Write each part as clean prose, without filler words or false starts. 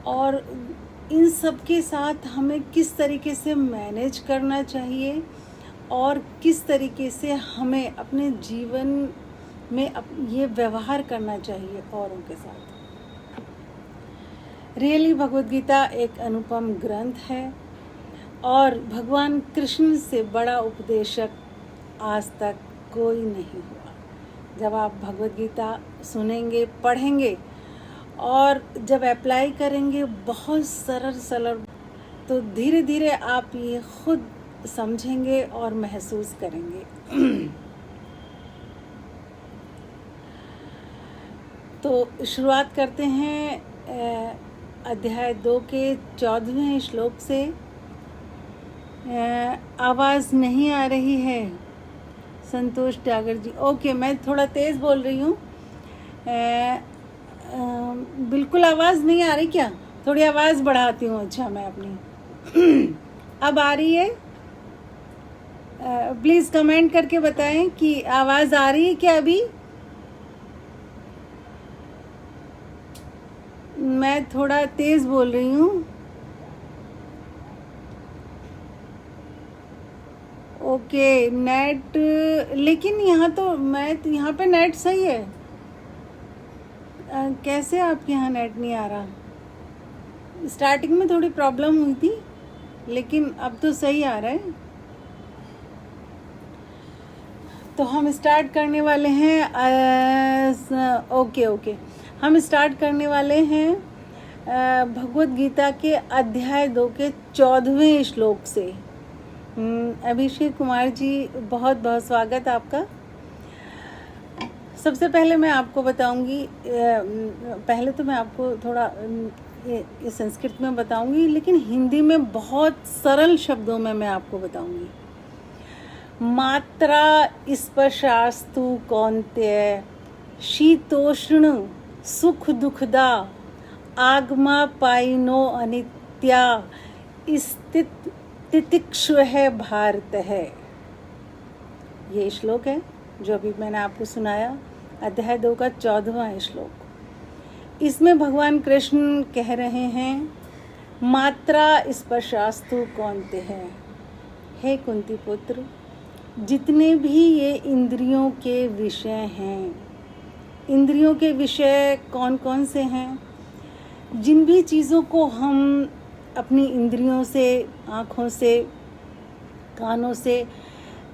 और इन सब के साथ हमें किस तरीके से मैनेज करना चाहिए और किस तरीके से हमें अपने जीवन में ये व्यवहार करना चाहिए औरों के साथ। रियली भगवद गीता एक अनुपम ग्रंथ है और भगवान कृष्ण से बड़ा उपदेशक आज तक कोई नहीं हुआ। जब आप भगवद गीता सुनेंगे, पढ़ेंगे और जब अप्लाई करेंगे बहुत सरल, तो धीरे धीरे आप ये खुद समझेंगे और महसूस करेंगे। तो शुरुआत करते हैं अध्याय 2 के 14वें श्लोक से। आवाज़ नहीं आ रही है संतोष टागर जी। ओके, मैं थोड़ा तेज़ बोल रही हूँ। बिल्कुल आवाज़ नहीं आ रही क्या? थोड़ी आवाज़ बढ़ाती हूँ। अच्छा, मैं अपनी अब आ रही है? प्लीज़ कमेंट करके बताएं कि आवाज़ आ रही है क्या अभी? मैं थोड़ा तेज़ बोल रही हूँ। ओके, नेट, लेकिन यहाँ पे नेट सही है। कैसे आपके यहाँ नेट नहीं आ रहा? स्टार्टिंग में थोड़ी प्रॉब्लम हुई थी, लेकिन अब तो सही आ रहा है। तो हम स्टार्ट करने वाले हैं। ओके, हम स्टार्ट करने वाले हैं भगवद गीता के अध्याय 2 के 14वें श्लोक से। अभिषेक कुमार जी, बहुत बहुत स्वागत आपका। सबसे पहले मैं आपको बताऊंगी, पहले तो मैं आपको थोड़ा ये संस्कृत में बताऊंगी, लेकिन हिंदी में बहुत सरल शब्दों में मैं आपको बताऊंगी। मात्रा स्पर्शास्तु कौन्तेय शीतोष्ण सुख दुखदा आगमा पाइनो अनित्या स्थित तितिक्षु है भारत है। ये श्लोक है जो अभी मैंने आपको सुनाया, अध्याय 2 का 14वां श्लोक। इसमें भगवान कृष्ण कह रहे हैं, मात्रा स्पर्शास्तु कौन्तेय। हे कुंती पुत्र, जितने भी ये इंद्रियों के विषय हैं, इंद्रियों के विषय कौन कौन से हैं? जिन भी चीज़ों को हम अपनी इंद्रियों से, आँखों से, कानों से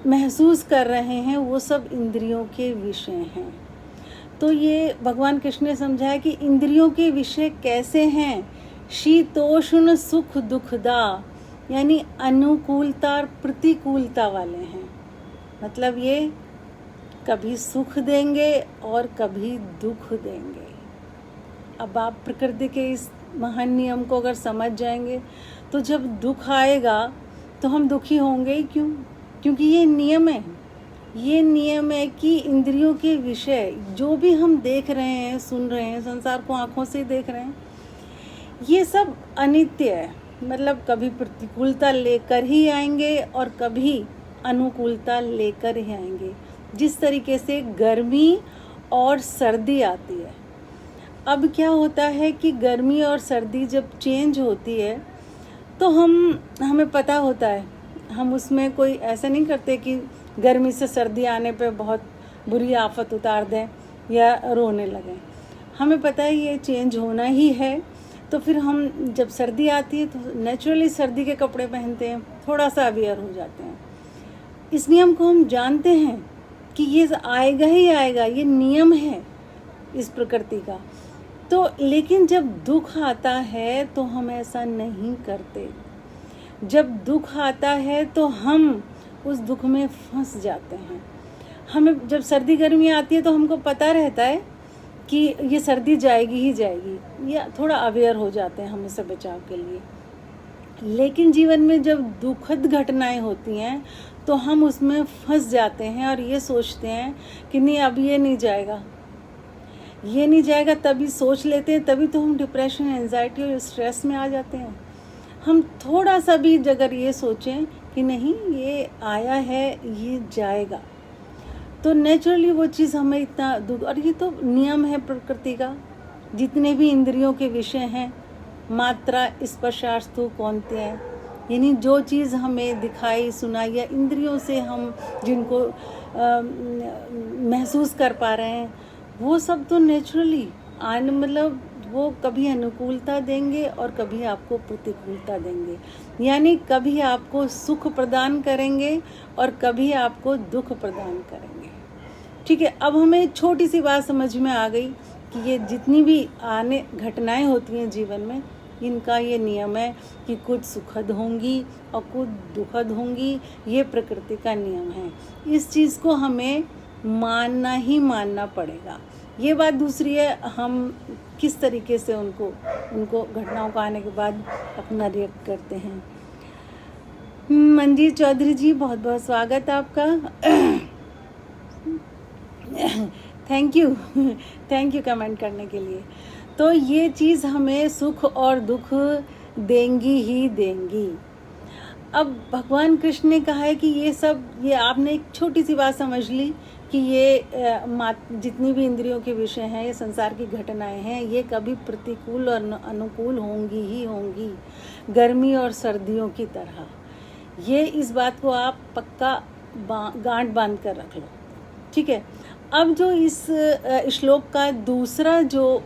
महसूस कर रहे हैं, वो सब इंद्रियों के विषय हैं। तो ये भगवान कृष्ण ने समझाया कि इंद्रियों के विषय कैसे हैं। शीतोष्ण सुख दुखदा, यानी अनुकूलता और प्रतिकूलता वाले हैं। मतलब ये कभी सुख देंगे और कभी दुख देंगे। अब आप प्रकृति के इस महान नियम को अगर समझ जाएंगे तो जब दुख आएगा तो हम दुखी होंगे ही क्यों? क्योंकि ये नियम है। ये नियम है कि इंद्रियों के विषय जो भी हम देख रहे हैं, सुन रहे हैं, संसार को आँखों से देख रहे हैं, ये सब अनित्य है। मतलब कभी प्रतिकूलता लेकर ही आएंगे और कभी अनुकूलता लेकर ही आएंगे। जिस तरीके से गर्मी और सर्दी आती है, अब क्या होता है कि गर्मी और सर्दी जब चेंज होती है तो हमें पता होता है, हम उसमें कोई ऐसा नहीं करते कि गर्मी से सर्दी आने पे बहुत बुरी आफत उतार दें या रोने लगें। हमें पता है ये चेंज होना ही है, तो फिर हम जब सर्दी आती है तो नेचुरली सर्दी के कपड़े पहनते हैं, थोड़ा सा अवेयर हो जाते हैं। इस नियम को हम जानते हैं कि ये आएगा ही आएगा, ये नियम है इस प्रकृति का। तो लेकिन जब दुख आता है तो हम ऐसा नहीं करते। जब दुख आता है तो हम उस दुख में फंस जाते हैं। हमें जब सर्दी गर्मी आती है तो हमको पता रहता है कि ये सर्दी जाएगी ही जाएगी, या थोड़ा अवेयर हो जाते हैं हम उससे बचाव के लिए। लेकिन जीवन में जब दुखद घटनाएं होती हैं तो हम उसमें फंस जाते हैं और ये सोचते हैं कि नहीं, अब ये नहीं जाएगा, ये नहीं जाएगा। तभी सोच लेते हैं, तभी तो हम डिप्रेशन, एंजाइटी और स्ट्रेस में आ जाते हैं। हम थोड़ा सा भी अगर ये सोचें कि नहीं, ये आया है, ये जाएगा, तो नेचुरली वो चीज़ हमें इतना दुख। और ये तो नियम है प्रकृति का। जितने भी इंद्रियों के विषय हैं मात्रा स्पर्शास्तु कौन्तेय, यानी जो चीज़ हमें दिखाई सुनाई या इंद्रियों से हम जिनको महसूस कर पा रहे हैं, वो सब तो नेचुरली मतलब वो कभी अनुकूलता देंगे और कभी आपको प्रतिकूलता देंगे, यानी कभी आपको सुख प्रदान करेंगे और कभी आपको दुख प्रदान करेंगे। ठीक है, अब हमें एक छोटी सी बात समझ में आ गई कि ये जितनी भी आने घटनाएं होती हैं जीवन में, इनका ये नियम है कि कुछ सुखद होंगी और कुछ दुखद होंगी, ये प्रकृति का नियम है। इस चीज़ को हमें मानना ही मानना पड़ेगा। ये बात दूसरी है, हम किस तरीके से उनको घटनाओं को आने के बाद अपना रिएक्ट करते हैं। मंजीत चौधरी जी, बहुत बहुत स्वागत है आपका। थैंक यू कमेंट करने के लिए। तो ये चीज़ हमें सुख और दुख देंगी ही देंगी। अब भगवान कृष्ण ने कहा है कि ये आपने एक छोटी सी बात समझ ली कि ये जितनी भी इंद्रियों के विषय हैं, ये संसार की घटनाएं हैं, ये कभी प्रतिकूल और अनुकूल होंगी ही होंगी, गर्मी और सर्दियों की तरह। ये इस बात को आप पक्का गांठ बांध कर रख लो। ठीक है, अब जो इस श्लोक का दूसरा जो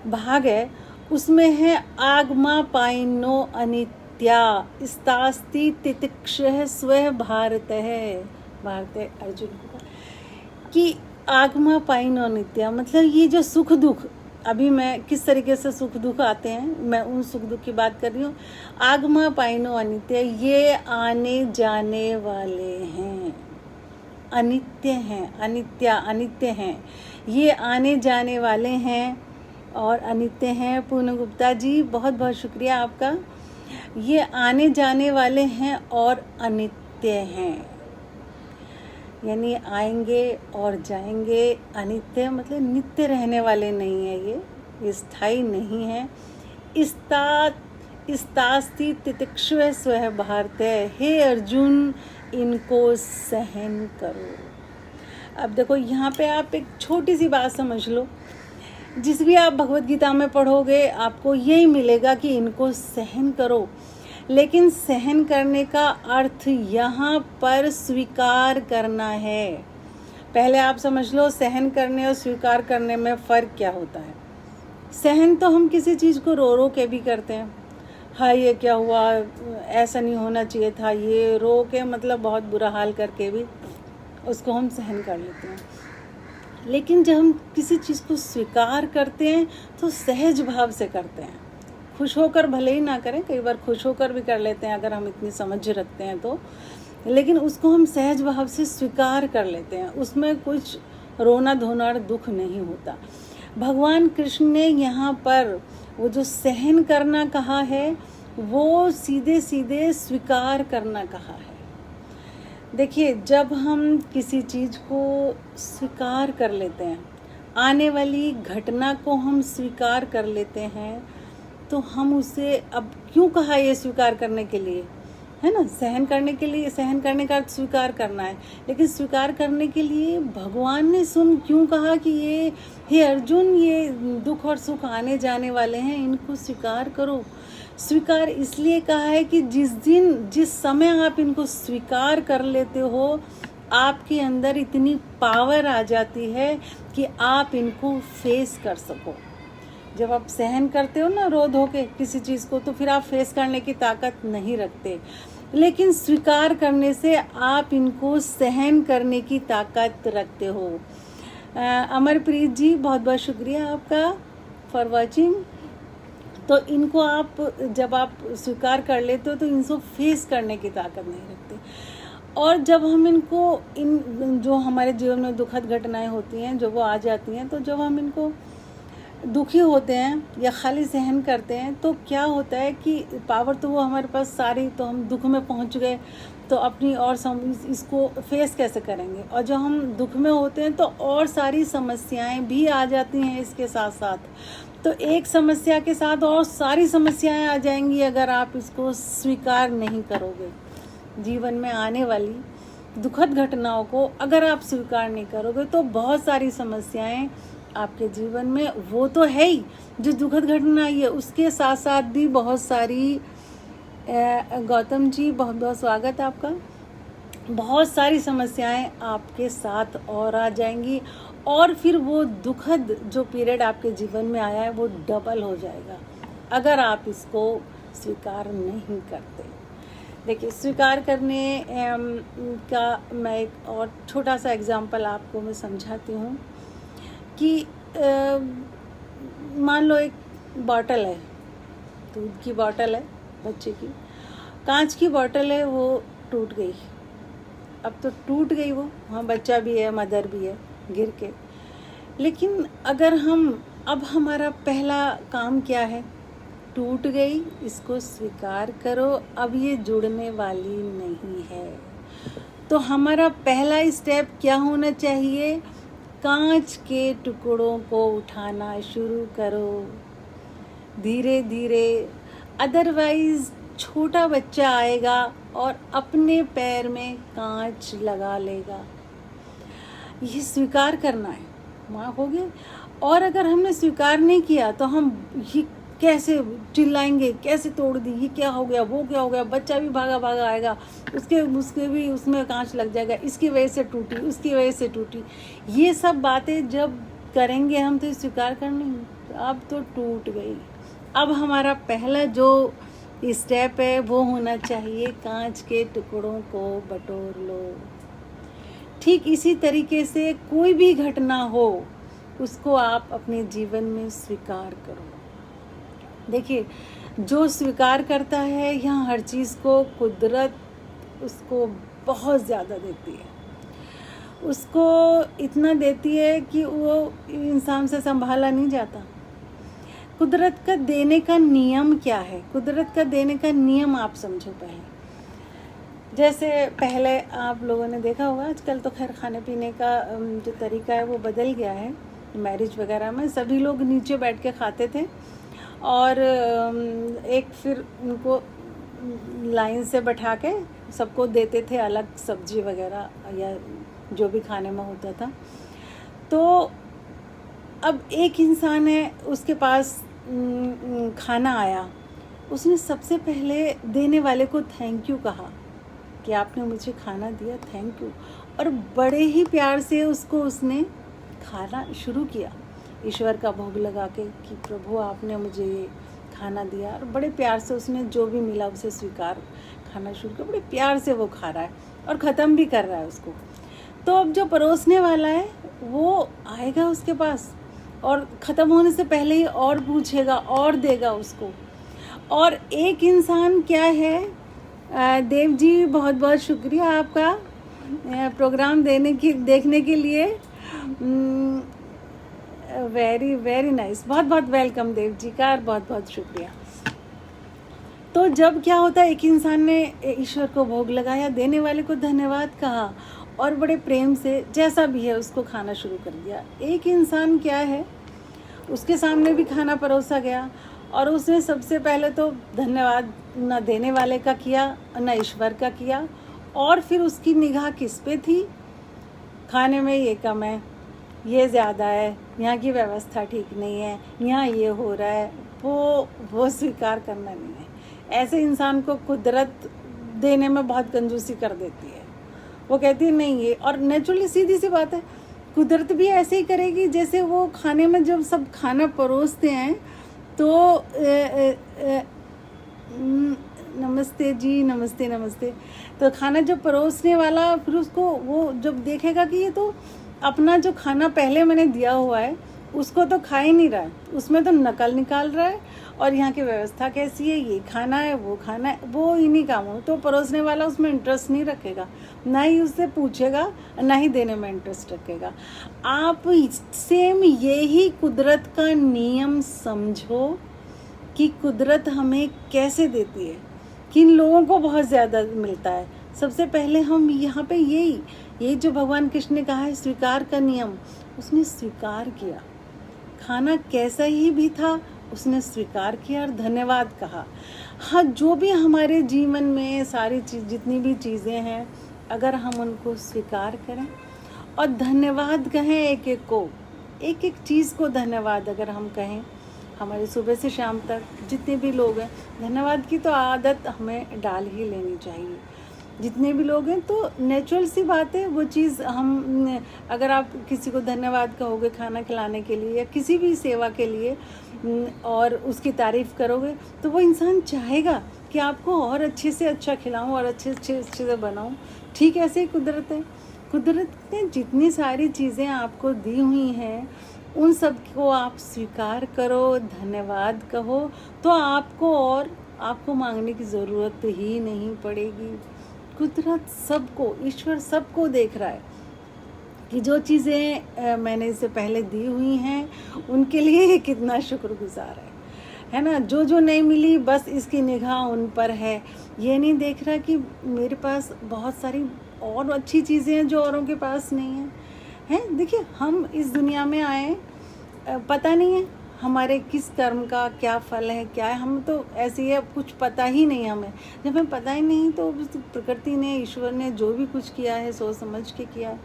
भाग है, उसमें है आगमा पाइनो अनित्या स्तास्ति तितिक्षः स्व भारत है अर्जुन को कि आगमा पाइनो अनित्या, मतलब ये जो सुख दुख, अभी मैं किस तरीके से सुख दुख आते हैं, मैं उन सुख दुख की बात कर रही हूँ। आगमा पाइनो अनित्य, ये आने जाने वाले हैं, अनित्य हैं, अनित्य हैं, ये आने जाने वाले हैं और अनित्य हैं। पूनम गुप्ता जी, बहुत बहुत शुक्रिया आपका। ये आने जाने वाले हैं और अनित्य हैं, यानी आएंगे और जाएंगे। अनित्य मतलब नित्य रहने वाले नहीं है, ये स्थायी नहीं है। स्तास्ति तितिक्षव स्व भारत, हे अर्जुन इनको सहन करो। अब देखो यहाँ पे आप एक छोटी सी बात समझ लो, जिस भी आप भगवत गीता में पढ़ोगे आपको यही मिलेगा कि इनको सहन करो, लेकिन सहन करने का अर्थ यहाँ पर स्वीकार करना है। पहले आप समझ लो सहन करने और स्वीकार करने में फ़र्क क्या होता है। सहन तो हम किसी चीज़ को रो रो के भी करते हैं, हाँ ये क्या हुआ, ऐसा नहीं होना चाहिए था, ये रो के मतलब बहुत बुरा हाल करके भी उसको हम सहन कर लेते हैं। लेकिन जब हम किसी चीज़ को स्वीकार करते हैं तो सहज भाव से करते हैं, खुश होकर भले ही ना करें, कई बार खुश होकर भी कर लेते हैं अगर हम इतनी समझ रखते हैं तो, लेकिन उसको हम सहज भाव से स्वीकार कर लेते हैं, उसमें कुछ रोना धोना और दुख नहीं होता। भगवान कृष्ण ने यहाँ पर वो जो सहन करना कहा है, वो सीधे सीधे स्वीकार करना कहा है। देखिए, जब हम किसी चीज़ को स्वीकार कर लेते हैं, आने वाली घटना को हम स्वीकार कर लेते हैं, तो हम उसे, अब क्यों कहा ये स्वीकार करने के लिए, है ना, सहन करने के लिए, सहन करने का अर्थ स्वीकार करना है, लेकिन स्वीकार करने के लिए भगवान ने क्यों कहा कि ये, हे अर्जुन, ये दुख और सुख आने जाने वाले हैं, इनको स्वीकार करो। स्वीकार इसलिए कहा है कि जिस समय आप इनको स्वीकार कर लेते हो, आपके अंदर इतनी पावर आ जाती है कि आप इनको फेस कर सको। जब आप सहन करते हो ना रो धो के किसी चीज़ को, तो फिर आप फेस करने की ताकत नहीं रखते, लेकिन स्वीकार करने से आप इनको सहन करने की ताकत रखते हो। अमरप्रीत जी, बहुत बहुत शुक्रिया आपका फॉर वाचिंग। तो इनको आप जब आप स्वीकार कर लेते हो तो इनको फेस करने की ताकत नहीं रखते। और जब हम इनको जो हमारे जीवन में दुखद घटनाएं होती हैं, जो वो आ जाती हैं, तो जब हम इनको दुखी होते हैं या खाली सहन करते हैं, तो क्या होता है कि पावर तो वो हमारे पास सारी, तो हम दुख में पहुंच गए तो अपनी और इसको फेस कैसे करेंगे। और जब हम दुख में होते हैं तो और सारी समस्याएं भी आ जाती हैं इसके साथ साथ, तो एक समस्या के साथ और सारी समस्याएं आ जाएंगी अगर आप इसको स्वीकार नहीं करोगे। जीवन में आने वाली दुखद घटनाओं को अगर आप स्वीकार नहीं करोगे तो बहुत सारी समस्याएं आपके जीवन में, वो तो है ही जो दुखद घटना आई है, उसके साथ साथ भी बहुत सारी गौतम जी बहुत बहुत स्वागत है आपका, बहुत सारी समस्याएं आपके साथ और आ जाएंगी और फिर वो दुखद जो पीरियड आपके जीवन में आया है वो डबल हो जाएगा अगर आप इसको स्वीकार नहीं करते। देखिए, स्वीकार करने का मैं एक और छोटा सा एग्जांपल आपको मैं समझाती हूँ कि मान लो एक बॉटल है, दूध की बॉटल है बच्चे की, कांच की बॉटल है, वो टूट गई। अब तो टूट गई वो, वहाँ बच्चा भी है, मदर भी है, गिर के। लेकिन अगर अब हमारा पहला काम क्या है? टूट गई, इसको स्वीकार करो, अब ये जुड़ने वाली नहीं है। तो हमारा पहला स्टेप क्या होना चाहिए? कांच के टुकड़ों को उठाना शुरू करो धीरे धीरे, अदरवाइज छोटा बच्चा आएगा और अपने पैर में कांच लगा लेगा। ये स्वीकार करना है, माँ हो गया। और अगर हमने स्वीकार नहीं किया तो हम ये कैसे चिल्लाएंगे, कैसे तोड़ दी, ये क्या हो गया, वो क्या हो गया, बच्चा भी भागा भागा आएगा, उसके भी उसमें कांच लग जाएगा, इसकी वजह से टूटी, उसकी वजह से टूटी। ये सब बातें जब करेंगे हम तो स्वीकार करनी, अब तो टूट गई। अब हमारा पहला जो स्टेप है वो होना चाहिए, कांच के टुकड़ों को बटोर लो। ठीक इसी तरीके से कोई भी घटना हो उसको आप अपने जीवन में स्वीकार करो। देखिए, जो स्वीकार करता है, यहाँ हर चीज़ को कुदरत उसको बहुत ज़्यादा देती है, उसको इतना देती है कि वो इंसान से संभाला नहीं जाता। कुदरत का देने का नियम क्या है? कुदरत का देने का नियम आप समझो पहले। जैसे पहले आप लोगों ने देखा होगा, आजकल तो खैर खाने पीने का जो तरीका है वो बदल गया है। मैरिज वगैरह में सभी लोग नीचे बैठ के खाते थे और एक फिर उनको लाइन से बैठा के सबको देते थे अलग सब्जी वगैरह या जो भी खाने में होता था। तो अब एक इंसान है, उसके पास खाना आया, उसने सबसे पहले देने वाले को थैंक यू कहा कि आपने मुझे खाना दिया, थैंक यू। और बड़े ही प्यार से उसने खाना शुरू किया, ईश्वर का भोग लगा के कि प्रभु आपने मुझे ये खाना दिया। और बड़े प्यार से उसने जो भी मिला उसे स्वीकार खाना शुरू किया, बड़े प्यार से वो खा रहा है और ख़त्म भी कर रहा है उसको। तो अब जो परोसने वाला है वो आएगा उसके पास और ख़त्म होने से पहले ही और पूछेगा और देगा उसको। और एक इंसान क्या है, देव जी बहुत बहुत शुक्रिया आपका प्रोग्राम देखने के लिए, वेरी वेरी नाइस, बहुत बहुत वेलकम देव जी का, बहुत बहुत शुक्रिया। तो जब क्या होता है, एक इंसान ने ईश्वर को भोग लगाया, देने वाले को धन्यवाद कहा और बड़े प्रेम से जैसा भी है उसको खाना शुरू कर दिया। एक इंसान क्या है, उसके सामने भी खाना परोसा गया और उसने सबसे पहले तो धन्यवाद न देने वाले का किया न ईश्वर का किया, और फिर उसकी निगाह किस पे थी? खाने में ये कम है, ये ज़्यादा है, यहाँ की व्यवस्था ठीक नहीं है, यहाँ ये हो रहा है, वो स्वीकार करना नहीं है। ऐसे इंसान को कुदरत देने में बहुत कंजूसी कर देती है। वो कहती है नहीं ये, और नेचुरली सीधी सी बात है, कुदरत भी ऐसे ही करेगी। जैसे वो खाने में जब सब खाना परोसते हैं तो नमस्ते जी, नमस्ते नमस्ते, तो खाना जब परोसने वाला फिर उसको वो जब देखेगा कि ये तो अपना जो खाना पहले मैंने दिया हुआ है उसको तो खा ही नहीं रहा है, उसमें तो नकल निकाल रहा है, और यहाँ की व्यवस्था कैसी है, ये खाना है, वो खाना है, वो इन्हीं कामों, तो परोसने वाला उसमें इंटरेस्ट नहीं रखेगा, ना ही उससे पूछेगा, ना ही देने में इंटरेस्ट रखेगा। आप सेम यही कुदरत का नियम समझो कि कुदरत हमें कैसे देती है, किन लोगों को बहुत ज़्यादा मिलता है। सबसे पहले हम यहाँ पे यही जो भगवान कृष्ण ने कहा है स्वीकार का नियम, उसने स्वीकार किया। खाना कैसा ही भी था उसने स्वीकार किया और धन्यवाद कहा। हाँ, जो भी हमारे जीवन में सारी चीज़, जितनी भी चीज़ें हैं, अगर हम उनको स्वीकार करें और धन्यवाद कहें एक एक को, एक एक चीज़ को धन्यवाद अगर हम कहें, हमारे सुबह से शाम तक जितने भी लोग हैं, धन्यवाद की तो आदत हमें डाल ही लेनी चाहिए। जितने भी लोग हैं तो नेचुरल सी बात है वो चीज़। हम अगर आप किसी को धन्यवाद कहोगे खाना खिलाने के लिए या किसी भी सेवा के लिए और उसकी तारीफ़ करोगे तो वो इंसान चाहेगा कि आपको और अच्छे से अच्छा खिलाऊं और अच्छे से बनाऊं। ठीक ऐसे ही कुदरत है। कुदरत ने जितनी सारी चीज़ें आपको दी हुई हैं उन सब को आप स्वीकार करो, धन्यवाद कहो, तो आपको मांगने की ज़रूरत ही नहीं पड़ेगी। कुदरत सबको, ईश्वर सबको देख रहा है कि जो चीज़ें मैंने इससे पहले दी हुई हैं उनके लिए कितना शुक्रगुजार है ना। जो जो नहीं मिली बस इसकी निगाह उन पर है। ये नहीं देख रहा कि मेरे पास बहुत सारी और अच्छी चीज़ें हैं जो औरों के पास नहीं हैं। देखिए, हम इस दुनिया में आए, पता नहीं है हमारे किस कर्म का क्या फल है, क्या है। हम तो ऐसे ही है, कुछ पता ही नहीं हमें। जब हमें पता ही नहीं तो प्रकृति ने, ईश्वर ने जो भी कुछ किया है सोच समझ के किया है।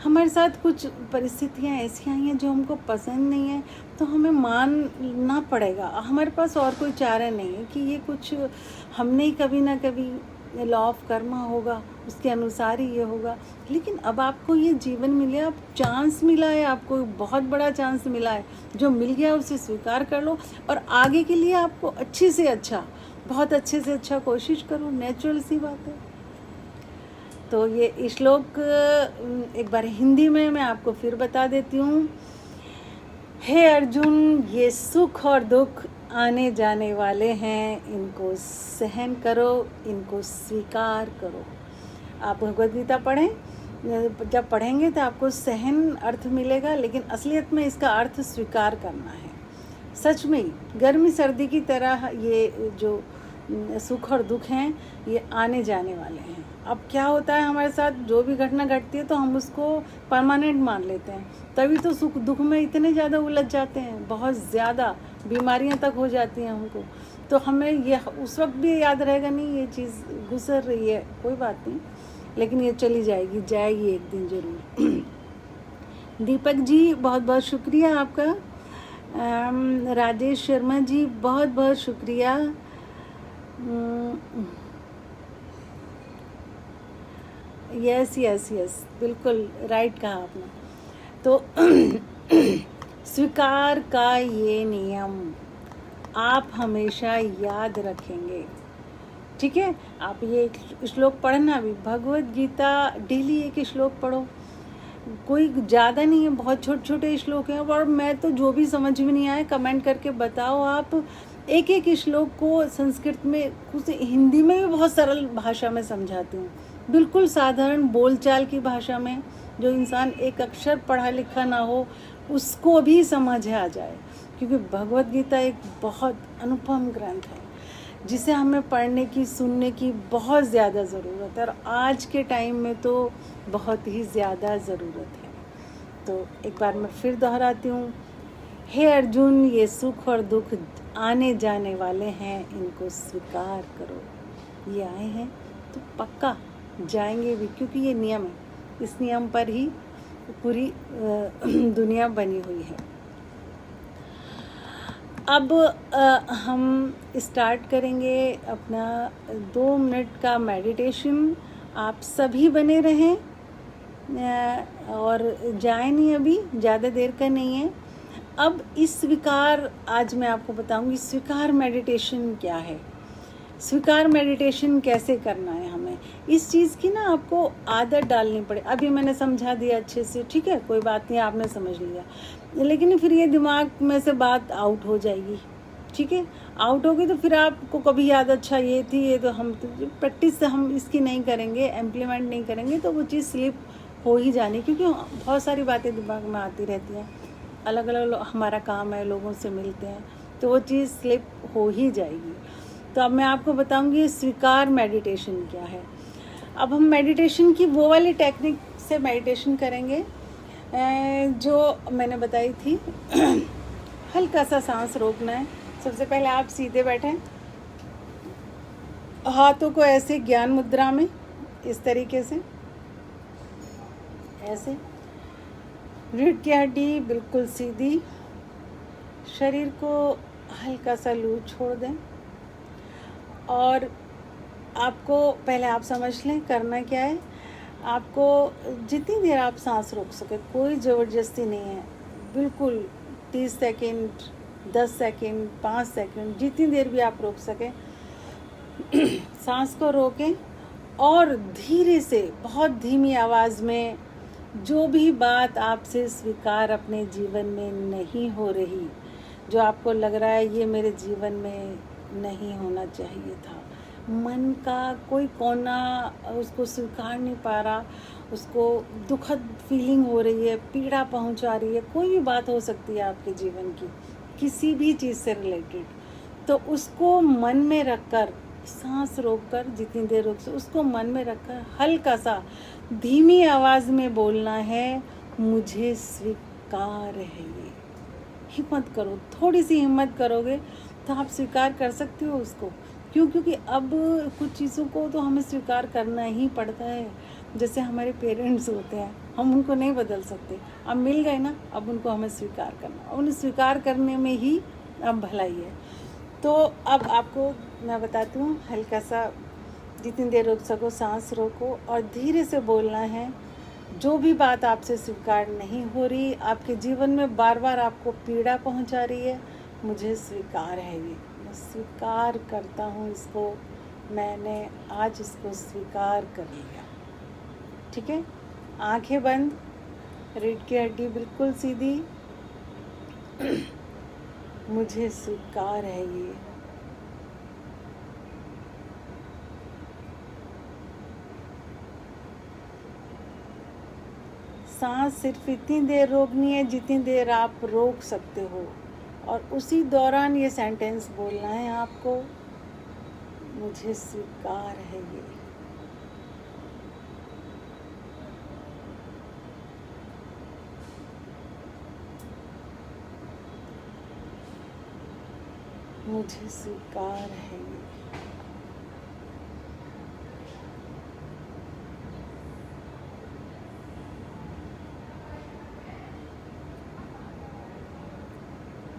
हमारे साथ कुछ परिस्थितियाँ ऐसी आई हैं जो हमको पसंद नहीं है तो हमें मानना पड़ेगा। हमारे पास और कोई चारा नहीं है कि ये कुछ हमने ही कभी ना कभी लॉ ऑफ कर्मा होगा, उसके अनुसार ही ये होगा। लेकिन अब आपको ये जीवन मिले, अब चांस मिला है, आपको बहुत बड़ा चांस मिला है। जो मिल गया उसे स्वीकार कर लो और आगे के लिए आपको अच्छे से अच्छा, बहुत अच्छे से अच्छा कोशिश करो। नेचुरल सी बात है। तो ये श्लोक एक बार हिंदी में मैं आपको फिर बता देती हूँ। हे अर्जुन, ये सुख और दुख आने जाने वाले हैं, इनको सहन करो, इनको स्वीकार करो। आप भगवद गीता पढ़ें, जब पढ़ेंगे तो आपको सहन अर्थ मिलेगा, लेकिन असलियत में इसका अर्थ स्वीकार करना है। सच में गर्मी सर्दी की तरह ये जो सुख और दुख हैं ये आने जाने वाले हैं। अब क्या होता है हमारे साथ, जो भी घटना घटती है तो हम उसको परमानेंट मान लेते हैं, तभी तो सुख दुख में इतने ज़्यादा उलझ जाते हैं, बहुत ज़्यादा बीमारियां तक हो जाती हैं हमको। तो हमें ये उस वक्त भी याद रहेगा नहीं, ये चीज़ गुजर रही है, कोई बात नहीं, लेकिन ये चली जाएगी एक दिन ज़रूर। दीपक जी बहुत बहुत शुक्रिया आपका। राजेश शर्मा जी बहुत बहुत शुक्रिया। यस, बिल्कुल राइट कहा आपने। तो स्वीकार का ये नियम आप हमेशा याद रखेंगे, ठीक है। आप ये श्लोक पढ़ना भी, भगवद गीता डेली एक श्लोक पढ़ो, कोई ज़्यादा नहीं है, बहुत छोटे छोटे श्लोक हैं। और मैं तो जो भी समझ में नहीं आए कमेंट करके बताओ। आप एक एक श्लोक को संस्कृत में, कुछ हिंदी में भी बहुत सरल भाषा में समझाती हूँ, बिल्कुल साधारण बोलचाल की भाषा में, जो इंसान एक अक्षर पढ़ा लिखा ना हो उसको भी समझ आ जाए। क्योंकि भगवद गीता एक बहुत अनुपम ग्रंथ है जिसे हमें पढ़ने की, सुनने की बहुत ज़्यादा ज़रूरत है, और आज के टाइम में तो बहुत ही ज़्यादा ज़रूरत है। तो एक बार मैं फिर दोहराती हूँ, हे अर्जुन, ये सुख और दुख आने जाने वाले हैं, इनको स्वीकार करो। ये आए हैं तो पक्का जाएंगे भी, क्योंकि ये नियम है, इस नियम पर ही पूरी दुनिया बनी हुई है। अब हम स्टार्ट करेंगे अपना 2 मिनट का मेडिटेशन। आप सभी बने रहें और जाए नहीं, अभी ज़्यादा देर का नहीं है। अब इस स्वीकार, आज मैं आपको बताऊंगी स्वीकार मेडिटेशन क्या है, स्वीकार मेडिटेशन कैसे करना है हमें। इस चीज़ की ना आपको आदत डालनी पड़े। अभी मैंने समझा दिया अच्छे से, ठीक है, कोई बात नहीं, आपने समझ लिया, लेकिन फिर ये दिमाग में से बात आउट हो जाएगी, ठीक है। आउट होगी तो फिर आपको कभी याद, अच्छा ये थी, ये तो हम प्रैक्टिस से हम इसकी नहीं करेंगे, इम्प्लीमेंट नहीं करेंगे तो वो चीज़ स्लिप हो ही जानी, क्योंकि बहुत सारी बातें दिमाग में आती रहती हैं, अलग अलग हमारा काम है, लोगों से मिलते हैं, तो वो चीज़ स्लिप हो ही जाएगी। तो अब मैं आपको बताऊंगी स्वीकार मेडिटेशन क्या है। अब हम मेडिटेशन की वो वाली टेक्निक से मेडिटेशन करेंगे जो मैंने बताई थी। हल्का सा सांस रोकना है। सबसे पहले आप सीधे बैठें, हाथों को ऐसे ज्ञान मुद्रा में, इस तरीके से, ऐसे रीढ़ की हड्डी बिल्कुल सीधी, शरीर को हल्का सा लूज छोड़ दें। और आपको पहले आप समझ लें करना क्या है। आपको जितनी देर आप सांस रोक सके, कोई ज़बरदस्ती नहीं है, बिल्कुल 30 सेकंड, 10 सेकंड, 5 सेकंड, जितनी देर भी आप रोक सकें सांस को रोकें और धीरे से, बहुत धीमी आवाज़ में, जो भी बात आपसे स्वीकार अपने जीवन में नहीं हो रही, जो आपको लग रहा है ये मेरे जीवन में नहीं होना चाहिए था, मन का कोई कोना उसको स्वीकार नहीं पा रहा, उसको दुखद फीलिंग हो रही है, पीड़ा पहुंचा रही है, कोई भी बात हो सकती है आपके जीवन की, किसी भी चीज़ से रिलेटेड, तो उसको मन में रखकर, सांस रोककर, जितनी देर रोक से उसको मन में रखकर हल्का सा धीमी आवाज़ में बोलना है, मुझे स्वीकार है ये। हिम्मत करो, थोड़ी सी हिम्मत करोगे तो आप स्वीकार कर सकते हो उसको। क्यों? क्योंकि अब कुछ चीज़ों को तो हमें स्वीकार करना ही पड़ता है। जैसे हमारे पेरेंट्स होते हैं, हम उनको नहीं बदल सकते, अब मिल गए ना, अब उनको हमें स्वीकार करना, उन्हें स्वीकार करने में ही अब भलाई है। तो अब आपको मैं बताती हूँ, हल्का सा जितनी देर रोक सको सांस रोको और धीरे से बोलना है, जो भी बात आपसे स्वीकार नहीं हो रही, आपके जीवन में बार बार आपको पीड़ा पहुंचा रही है, मुझे स्वीकार है ये, मैं स्वीकार करता हूँ इसको, मैंने आज इसको स्वीकार कर लिया। ठीक है, आंखें बंद, रीढ़ की हड्डी बिल्कुल सीधी, मुझे स्वीकार है ये। सांस सिर्फ इतनी देर रोकनी है जितनी देर आप रोक सकते हो, और उसी दौरान ये सेंटेंस बोलना है आपको, मुझे स्वीकार है ये। मुझे स्वीकार है ये।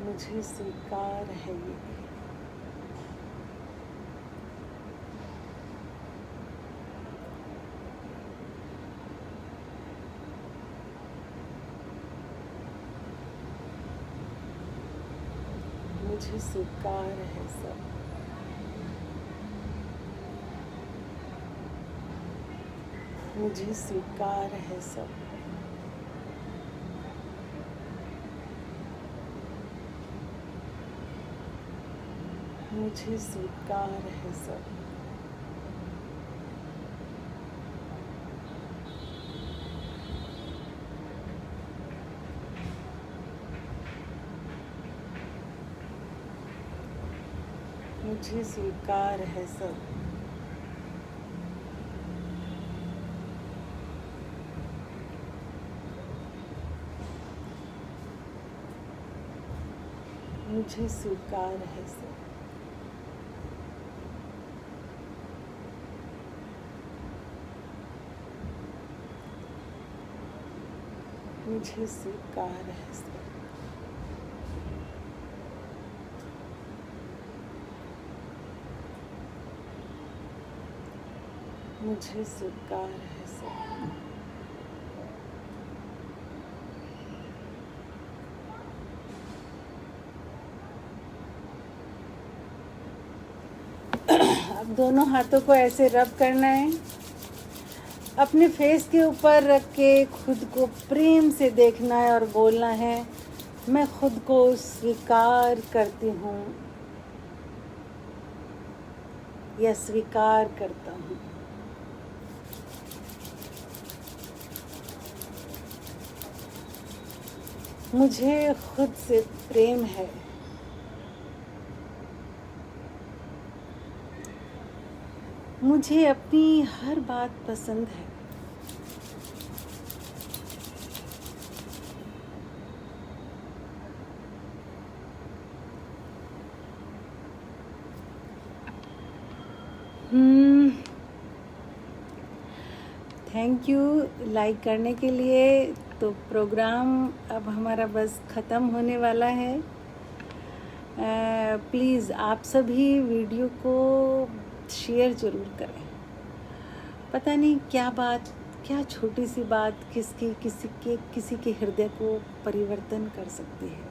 मुझे स्वीकार है ये। मुझे स्वीकार है सब। मुझे स्वीकार है सब। मुझे स्वीकार है सब। मुझे स्वीकार है सब। मुझे स्वीकार है सब। मुझे स्वीकार है सब। मुझे स्वीकार है सब। अब दोनों हाथों को ऐसे रब करना है, अपने फेस के ऊपर रख के खुद को प्रेम से देखना है और बोलना है, मैं खुद को स्वीकार करती हूँ या स्वीकार करता हूँ। मुझे खुद से प्रेम है। मुझे अपनी हर बात पसंद है। थैंक यू लाइक करने के लिए, तो प्रोग्राम अब हमारा बस ख़त्म होने वाला है। प्लीज़ आप सभी वीडियो को शेयर ज़रूर करें। पता नहीं क्या बात, क्या छोटी सी बात किसी के हृदय को परिवर्तन कर सकती है,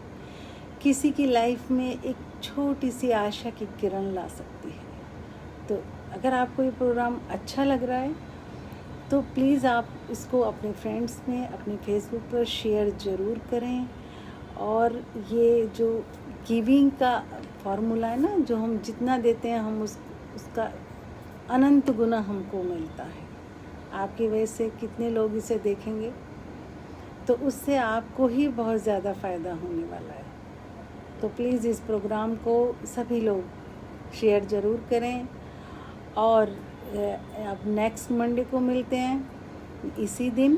किसी की लाइफ में एक छोटी सी आशा की किरण ला सकती है। तो अगर आपको ये प्रोग्राम अच्छा लग रहा है तो प्लीज़ आप इसको अपने फ्रेंड्स में, अपने फेसबुक पर शेयर ज़रूर करें। और ये जो गिविंग का फॉर्मूला है ना, जो हम जितना देते हैं हम उसका अनंत गुना हमको मिलता है। आपकी वजह से कितने लोग इसे देखेंगे, तो उससे आपको ही बहुत ज़्यादा फ़ायदा होने वाला है। तो प्लीज़ इस प्रोग्राम को सभी लोग शेयर ज़रूर करें। और अब नेक्स्ट मंडे को मिलते हैं इसी दिन,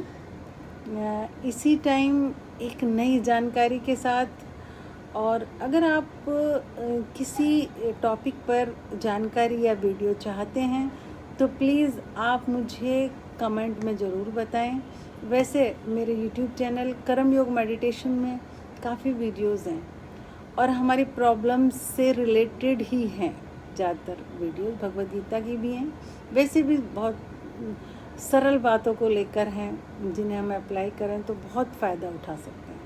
इसी टाइम, एक नई जानकारी के साथ। और अगर आप किसी टॉपिक पर जानकारी या वीडियो चाहते हैं तो प्लीज़ आप मुझे कमेंट में ज़रूर बताएं। वैसे मेरे यूट्यूब चैनल कर्म योग मेडिटेशन में काफ़ी वीडियोस हैं और हमारी प्रॉब्लम्स से रिलेटेड ही हैं ज़्यादातर वीडियो। भगवद गीता की भी हैं, वैसे भी बहुत सरल बातों को लेकर हैं जिन्हें हम अप्लाई करें तो बहुत फ़ायदा उठा सकते हैं।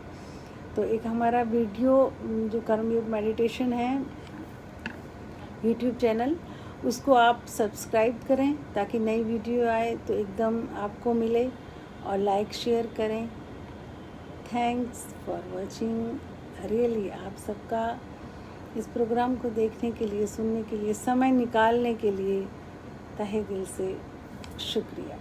तो एक हमारा वीडियो जो कर्मयोग मेडिटेशन है यूट्यूब चैनल, उसको आप सब्सक्राइब करें ताकि नई वीडियो आए तो एकदम आपको मिले, और लाइक शेयर करें। Thanks for watching. रियली आप सबका इस प्रोग्राम को देखने के लिए, सुनने के लिए, समय निकालने के लिए तहे दिल से शुक्रिया।